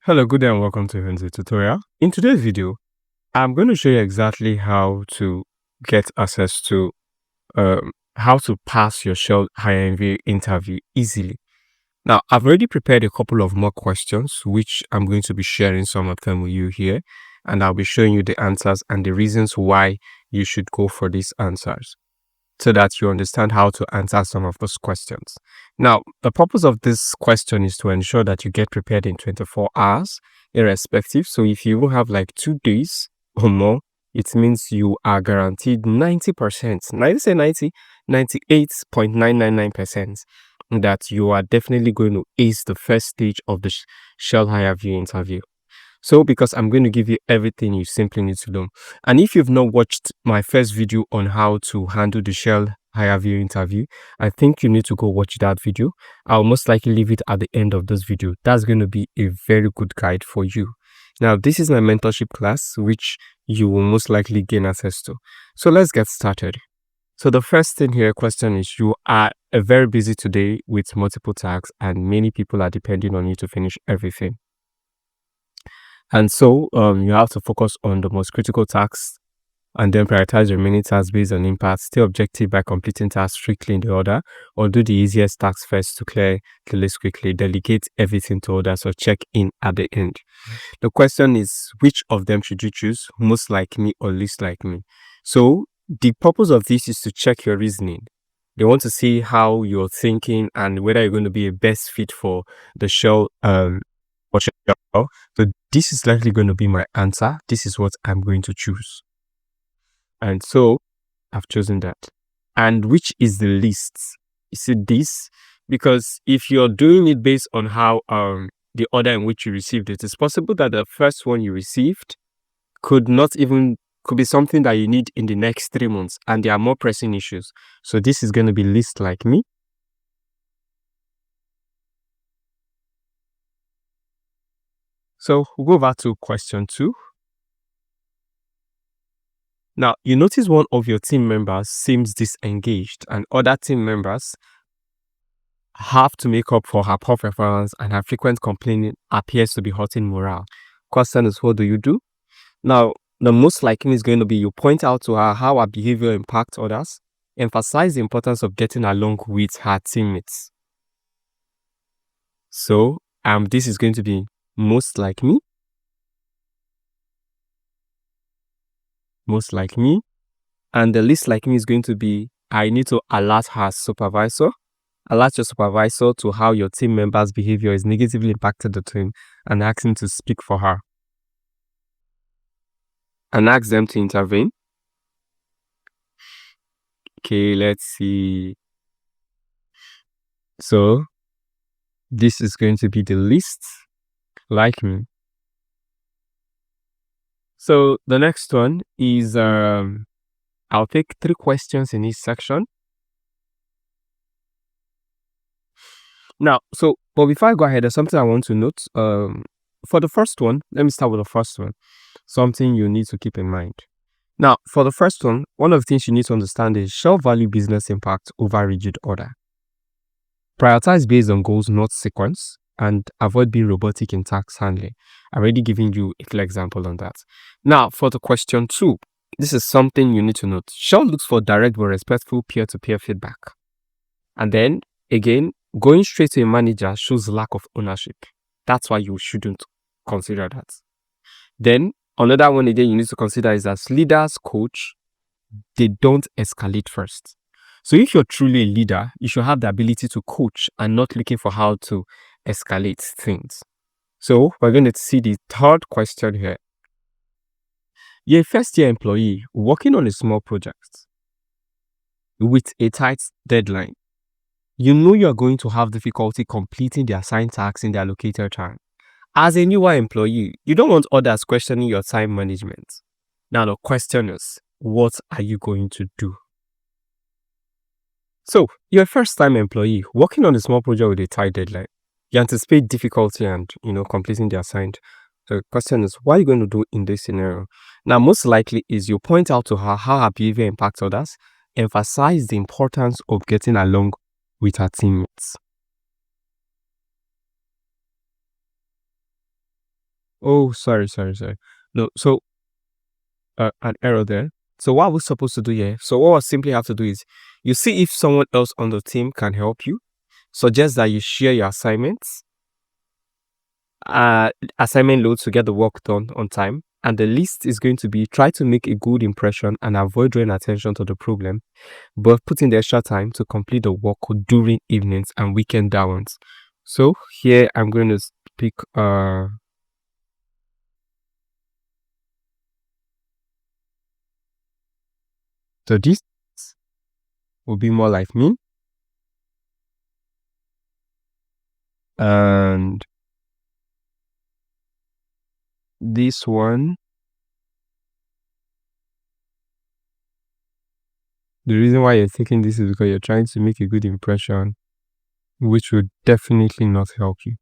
Hello, good day and welcome to HireVue tutorial. In today's video, I'm going to show you exactly how to get access to how to pass your Shell HireVue interview easily. Now, I've already prepared a couple of more questions, which I'm going to be sharing some of them with you here, and I'll be showing you the answers and the reasons why you should go for these answers, so that you understand how to answer some of those questions. Now, the purpose of this question is to ensure that you get prepared in 24 hours, irrespective. So if you will have like 2 days or more, it means you are guaranteed 90%, 98.999% that you are definitely going to ace the first stage of the Shell HireVue interview. So because I'm going to give you everything you simply need to know. And if you've not watched my first video on how to handle the Shell HireVue interview, I think you need to go watch that video. I'll most likely leave it at the end of this video. That's going to be a very good guide for you. Now, this is my mentorship class, which you will most likely gain access to. So let's get started. So the first thing here, question is, you are very busy today with multiple tasks and many people are depending on you to finish everything. And so you have to focus on the most critical tasks and then prioritize the remaining tasks based on impact. Stay objective by completing tasks strictly in the order, or do the easiest tasks first to clear the list quickly. Delegate everything to others or check in at the end. The question is, which of them should you choose? Most like me or least like me? So the purpose of this is to check your reasoning. They want to see how you're thinking and whether you're going to be a best fit for the show. So this is likely going to be my answer. This is what I'm going to choose. And so I've chosen that. And which is the least? Is it this? Because if you're doing it based on how the order in which you received it, it's possible that the first one you received could be something that you need in the next 3 months, and there are more pressing issues. So this is going to be least like me. So we'll go back to question 2. Now, you notice one of your team members seems disengaged and other team members have to make up for her poor performance, and her frequent complaining appears to be hurting morale. Question is, what do you do? Now, the most likely is going to be you point out to her how her behavior impacts others, emphasize the importance of getting along with her teammates. So, this is going to be most like me. Most like me. And the least like me is going to be, I need to alert her supervisor. Alert your supervisor to how your team member's behavior is negatively impacted the team and ask him to speak for her. And ask them to intervene. Okay, let's see. So, this is going to be the least like me. So, the next one is, I'll take 3 questions in each section. Now, but before I go ahead, there's something I want to note. For the first one, let me start with the first one. Something you need to keep in mind. Now, for the first one of the things you need to understand is Shell value business impact over rigid order. Prioritize based on goals, not sequence, and avoid being robotic in task handling. I'm already giving you a clear example on that. Now, for the question 2, this is something you need to note. Shell looks for direct but respectful peer-to-peer feedback. And then, again, going straight to a manager shows lack of ownership. That's why you shouldn't consider that. Then, another one again you need to consider is, as leaders coach, they don't escalate first. So if you're truly a leader, you should have the ability to coach and not looking for how to escalate things. So we're going to see the third question here. You're a first-year employee working on a small project with a tight deadline. You know you're going to have difficulty completing the assigned tasks in the allocated time. As a newer employee, you don't want others questioning your time management. Now the question is, what are you going to do? So, you're a first-time employee working on a small project with a tight deadline. You anticipate difficulty and, completing the assigned. So the question is, what are you going to do in this scenario? Now, most likely is you point out to her how her behavior impacts others, emphasize the importance of getting along with her teammates. Oh, sorry. No, so an error there. So what we're supposed to do here? So what we simply have to do is you see if someone else on the team can help you. Suggest that you share your assignments, assignment loads to get the work done on time. And the list is going to be try to make a good impression and avoid drawing attention to the problem, but put in the extra time to complete the work during evenings and weekend hours. So here I'm going to pick so this will be more like me, and this one, the reason why you're taking this is because you're trying to make a good impression, which would definitely not help you.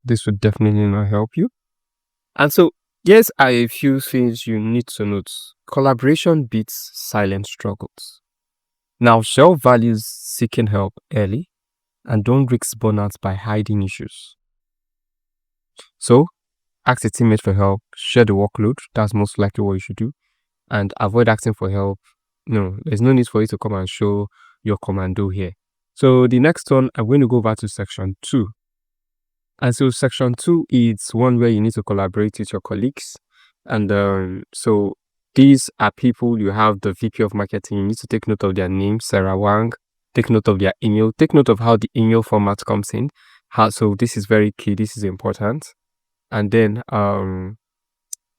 This would definitely not help you. And so yes, are a few things you need to note. Collaboration beats silent struggles. Now, Shell values seeking help early and don't risk burnout by hiding issues. So, ask a teammate for help, share the workload, that's most likely what you should do, and avoid asking for help. No, there's no need for you to come and show your commando here. So, the next one, I'm going to go back to section 2. And so, section 2 is one where you need to collaborate with your colleagues. And so, these are people. You have the VP of marketing. You need to take note of their name, Sarah Wang. Take note of their email. Take note of how the email format comes in. So this is very key. This is important. And then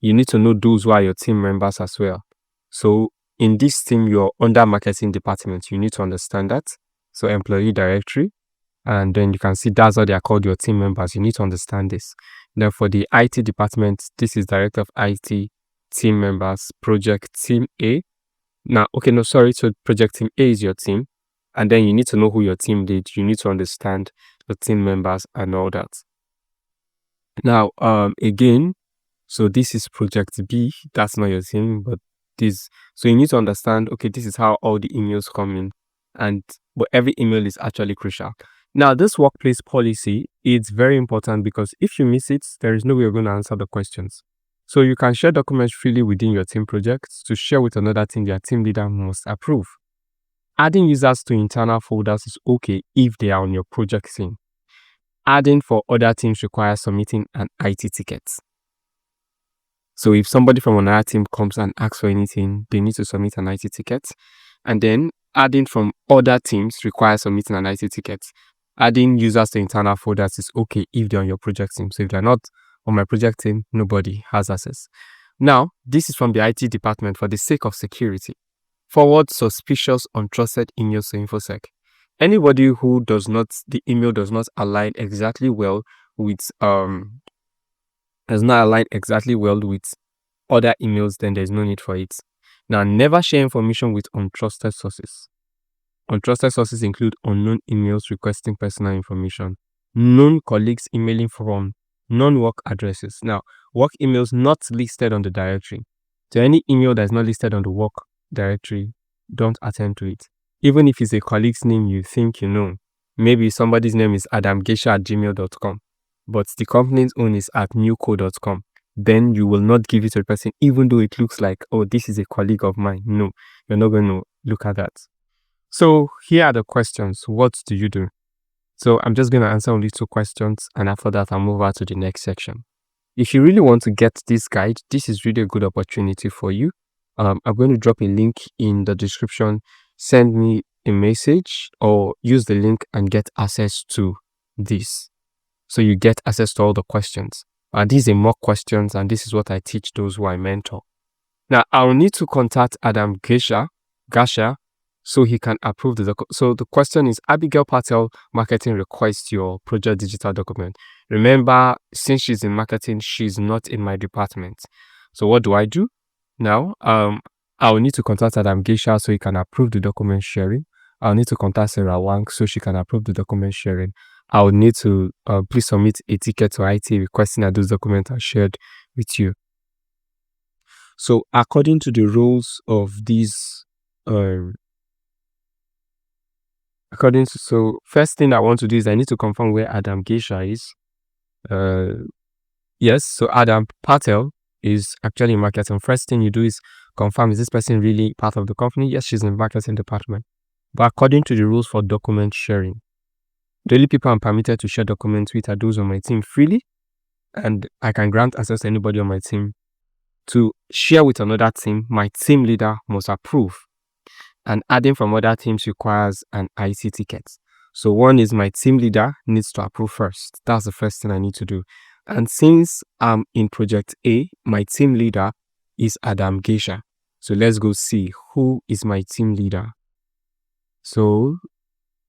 you need to know those who are your team members as well. So in this team, you're under marketing department. You need to understand that. So employee directory. And then you can see that's how they are called, your team members. You need to understand this. Then for the IT department, this is director of IT, team members, project team A. Now, okay, no, sorry. So project team A is your team. And then you need to know who your team lead. You need to understand the team members and all that. Now, again, so this is project B. That's not your team, but this. So you need to understand, okay, this is how all the emails come in. But every email is actually crucial. Now, this workplace policy is very important because if you miss it, there is no way you're going to answer the questions. So you can share documents freely within your team projects. To share with another team, their team leader must approve. Adding users to internal folders is okay if they are on your project team. Adding for other teams requires submitting an IT ticket. So if somebody from another team comes and asks for anything, they need to submit an IT ticket. And then adding from other teams requires submitting an IT ticket. Adding users to internal folders is okay if they're on your project team. So if they're not on my project team, nobody has access. Now, this is from the IT department for the sake of security. Forward suspicious, untrusted emails to InfoSec. Anybody who the email does not align exactly well with other emails, then there's no need for it. Now, never share information with untrusted sources. Untrusted sources include unknown emails requesting personal information, known colleagues emailing from non-work addresses. Now, work emails not listed on the directory. So any email that is not listed on the work directory, don't attend to it. Even if it's a colleague's name you think you know. Maybe somebody's name is adamgesha@gmail.com, but the company's own is at newco.com. Then you will not give it to a person, even though it looks like, oh, this is a colleague of mine. No, you're not going to look at that. So here are the questions. What do you do? So I'm just going to answer only 2 questions, and after that, I'll move on to the next section. If you really want to get this guide, this is really a good opportunity for you. I'm going to drop a link in the description. Send me a message or use the link and get access to this. So you get access to all the questions. These are mock questions, and this is what I teach those who I mentor. Now, I'll need to contact Adam Gasha, so he can approve the document. So the question is, Abigail Patel, marketing, requests your project digital document. Remember, since she's in marketing, she's not in my department. So what do I do? Now, I'll need to contact Adam Gesha so he can approve the document sharing. I'll need to contact Sarah Wang so she can approve the document sharing. I'll need to please submit a ticket to IT requesting that those documents are shared with you. So according to the rules of these, so first thing I want to do is I need to confirm where Adam Gesha is. Yes, so Adam Patel is actually in marketing. First thing you do is confirm, is this person really part of the company? Yes, she's in the marketing department. But according to the rules for document sharing, the only people I'm permitted to share documents with are those on my team freely, and I can grant access to anybody on my team. To share with another team, my team leader must approve. And adding from other teams requires an IT ticket. So one is my team leader needs to approve first. That's the first thing I need to do. And since I'm in project A, my team leader is Adam Geisha. So let's go see who is my team leader. So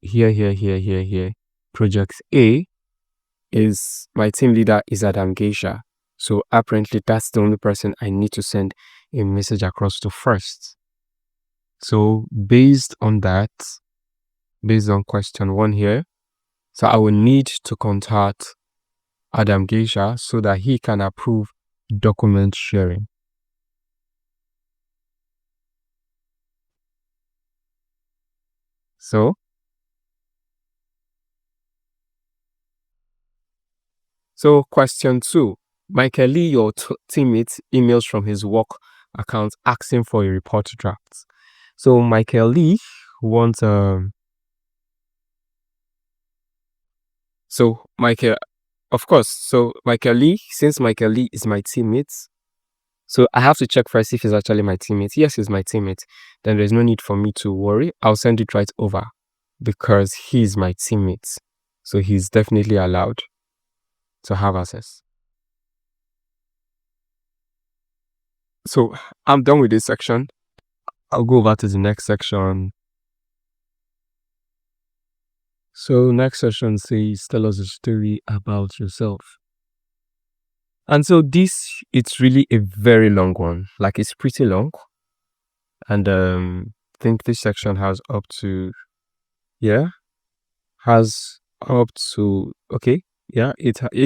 here. Project A is my team leader is Adam Geisha. So apparently that's the only person I need to send a message across to first. So based on that, based on question 1 here, so I will need to contact Adam Geisha so that he can approve document sharing. So question 2, Michael Lee, your teammate, emails from his work account asking for a report draft. So Michael Lee wants so Michael Lee, since Michael Lee is my teammate, so I have to check first if he's actually my teammate. Yes, he's my teammate. Then there's no need for me to worry. I'll send it right over because he's my teammate. So he's definitely allowed to have access. So I'm done with this section. I'll go over to the next section. So next section says, tell us a story about yourself. And so this, it's really a very long one. Like it's pretty long. And I think this section has up to, it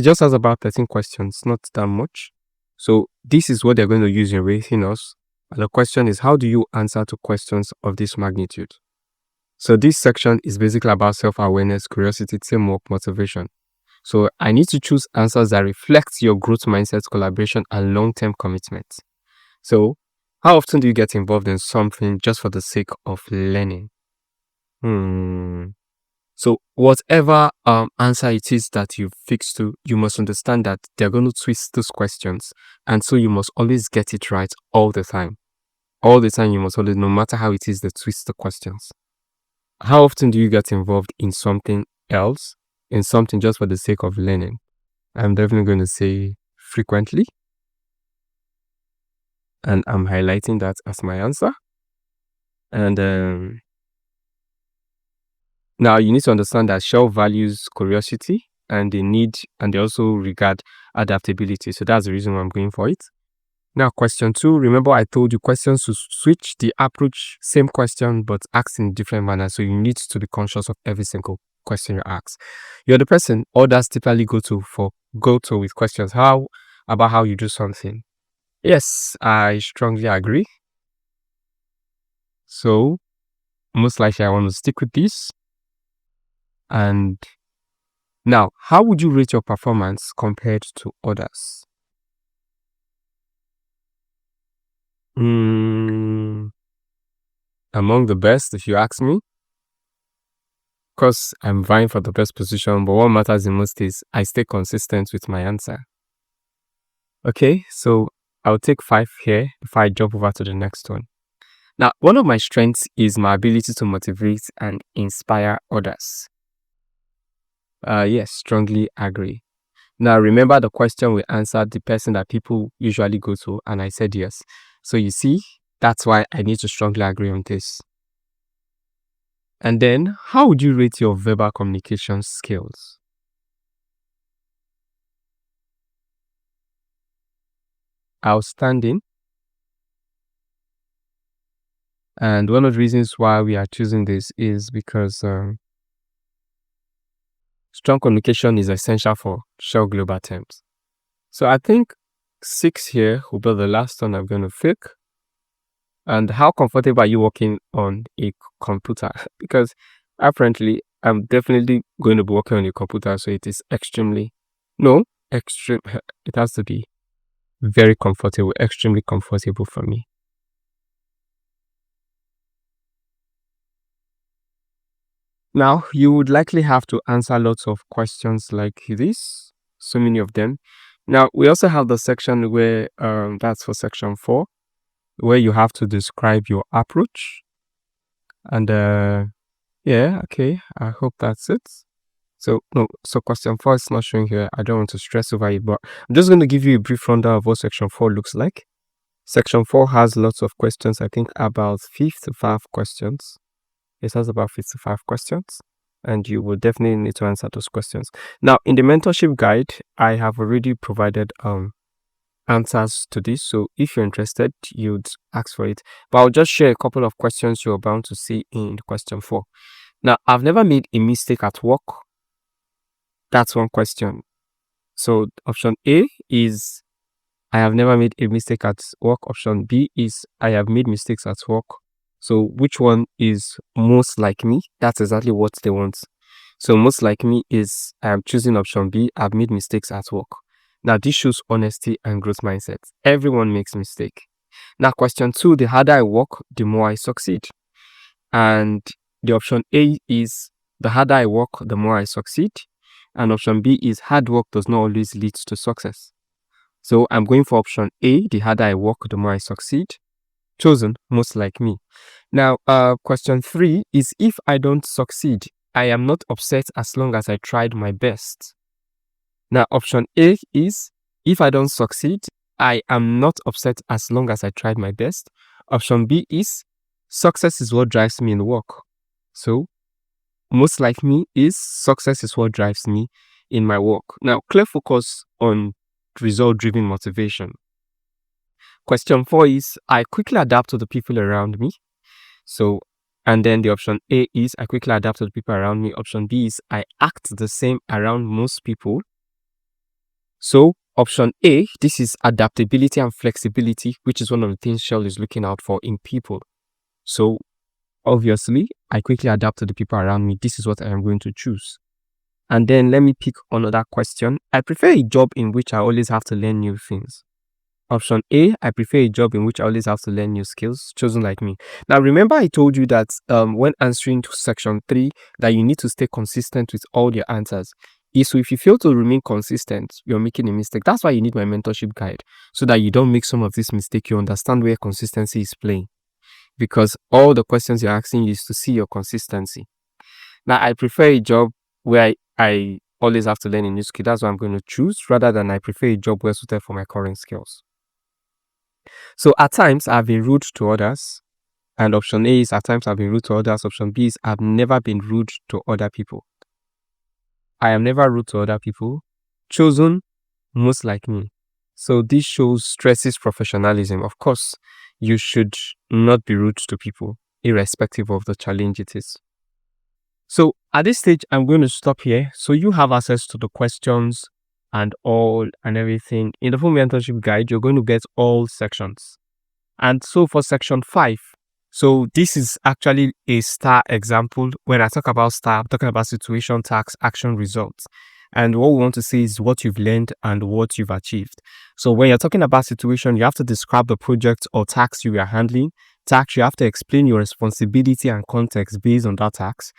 just has about 13 questions, not that much. So this is what they're going to use in rating us. And the question is, how do you answer to questions of this magnitude? So this section is basically about self-awareness, curiosity, teamwork, motivation. So I need to choose answers that reflect your growth mindset, collaboration, and long-term commitment. So how often do you get involved in something just for the sake of learning? So whatever answer it is that you fix to, you must understand that they're going to twist those questions. And so you must always get it right all the time. All the time you must always, no matter how it is, they twist the questions. How often do you get involved in something else, in something just for the sake of learning? I'm definitely going to say frequently. And I'm highlighting that as my answer. And now you need to understand that Shell values curiosity and they also regard adaptability. So that's the reason why I'm going for it. Now, question 2, remember I told you questions to switch the approach, same question, but asked in different manner. So you need to be conscious of every single question you ask. You're the person others typically go to with questions. How about how you do something? Yes, I strongly agree. So most likely I want to stick with this. And now, how would you rate your performance compared to others? Among the best, if you ask me. Because I'm vying for the best position, but what matters the most is I stay consistent with my answer. Okay, so I'll take 5 here before I jump over to the next one. Now, one of my strengths is my ability to motivate and inspire others. Yes, strongly agree. Now, remember the question we answered, the person that people usually go to, and I said yes. So you see, that's why I need to strongly agree on this. And then, how would you rate your verbal communication skills? Outstanding. And one of the reasons why we are choosing this is because strong communication is essential for Shell Global terms. So I think 6 here will be the last one I'm going to pick. And how comfortable are you working on a computer? Because apparently I'm definitely going to be working on a computer, so it is extremely... No, it has to be very comfortable, extremely comfortable for me. Now, you would likely have to answer lots of questions like this, so many of them. Now, we also have the section where, that's for section 4, where you have to describe your approach. And yeah, okay, I hope that's it. So question 4 is not showing here. I don't want to stress over it, but I'm just going to give you a brief rundown of what section 4 looks like. Section 4 has lots of questions, I think about 55 questions. It has about 55 questions, and you will definitely need to answer those questions. Now, in the mentorship guide, I have already provided answers to this, so if you're interested, you'd ask for it. But I'll just share a couple of questions you're bound to see in question 4. Now, I've never made a mistake at work. That's one question. So option A is I have never made a mistake at work. Option B is I have made mistakes at work. So which one is most like me? That's exactly what they want. So most like me is I am choosing option B. I've made mistakes at work. Now this shows honesty and growth mindset. Everyone makes mistake. Now question 2, the harder I work, the more I succeed. And the option A is the harder I work, the more I succeed. And option B is hard work does not always lead to success. So I'm going for option A, the harder I work, the more I succeed. Chosen, most like me. Now, question 3 is if I don't succeed, I am not upset as long as I tried my best. Now, option A is if I don't succeed, I am not upset as long as I tried my best. Option B is success is what drives me in work. So, most like me is success is what drives me in my work. Now, clear focus on result-driven motivation. Question 4 is I quickly adapt to the people around me. So, and then the option A is I quickly adapt to the people around me. Option B is I act the same around most people. So, option A, this is adaptability and flexibility, which is one of the things Shell is looking out for in people. So, obviously, I quickly adapt to the people around me. This is what I am going to choose. And then let me pick another question. I prefer a job in which I always have to learn new things. Option A, I prefer a job in which I always have to learn new skills. Chosen like me. Now, remember I told you that when answering to section 3, that you need to stay consistent with all your answers. So if you fail to remain consistent, you're making a mistake. That's why you need my mentorship guide, so that you don't make some of this mistake. You understand where consistency is playing. Because all the questions you're asking is to see your consistency. Now, I prefer a job where I always have to learn a new skill. That's what I'm going to choose, rather than I prefer a job well suited for my current skills. So at times I've been rude to others, and option A is at times I've been rude to others. Option B is I've never been rude to other people. I am never rude to other people. Chosen, most like me. So this shows stresses professionalism. Of course, you should not be rude to people, irrespective of the challenge it is. So at this stage, I'm going to stop here. So you have access to the questions and all and everything. In the full mentorship guide, you're going to get all sections. And so for section 5, so this is actually a STAR example. When I talk about STAR, I'm talking about situation, task, action, results. And what we want to see is what you've learned and what you've achieved. So when you're talking about situation, you have to describe the project or task you are handling. Task, you have to explain your responsibility and context based on that task.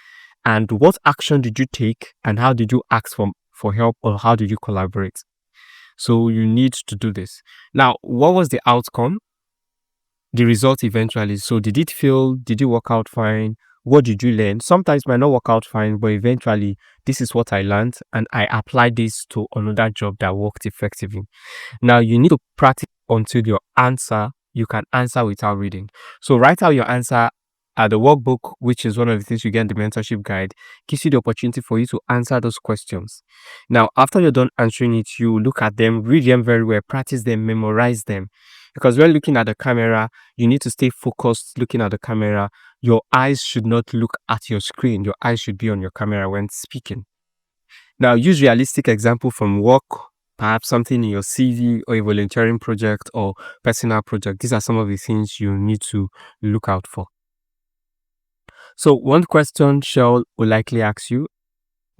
And what action did you take and how did you ask for help, or how did you collaborate? So you need to do this. Now, what was the outcome? The result eventually. So did it fail? Did it work out fine? What did you learn? Sometimes it might not work out fine, but eventually this is what I learned and I applied this to another job that worked effectively. Now you need to practice until you can answer without reading. So write out your answer. The workbook, which is one of the things you get in the mentorship guide, gives you the opportunity for you to answer those questions. Now, after you're done answering it, you look at them, read them very well, practice them, memorize them. Because when looking at the camera, you need to stay focused looking at the camera. Your eyes should not look at your screen. Your eyes should be on your camera when speaking. Now, use realistic example from work, perhaps something in your CV or a volunteering project or personal project. These are some of the things you need to look out for. So one question Shell will likely ask you,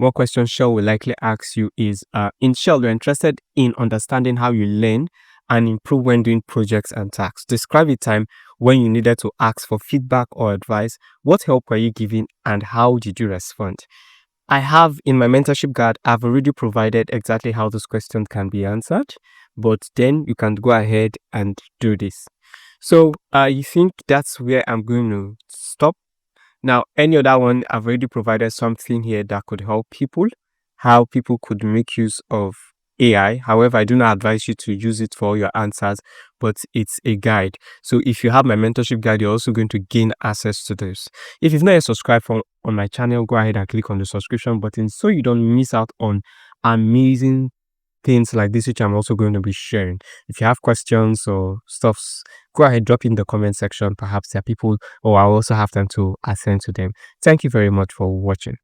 One question Shell will likely ask you is, in Shell, you're interested in understanding how you learn and improve when doing projects and tasks. Describe a time when you needed to ask for feedback or advice. What help were you given and how did you respond? I have in my mentorship guide, I've already provided exactly how this question can be answered, but then you can go ahead and do this. So you think that's where I'm going to stop? Now, any other one, I've already provided something here that could help people, how people could make use of AI. However, I do not advise you to use it for all your answers, but it's a guide. So if you have my mentorship guide, you're also going to gain access to this. If you've not yet subscribed on my channel, go ahead and click on the subscription button so you don't miss out on amazing things like this, which I'm also going to be sharing. If you have questions or stuffs, go ahead, drop in the comment section. Perhaps there are people, or I'll also have time to attend to them. Thank you very much for watching.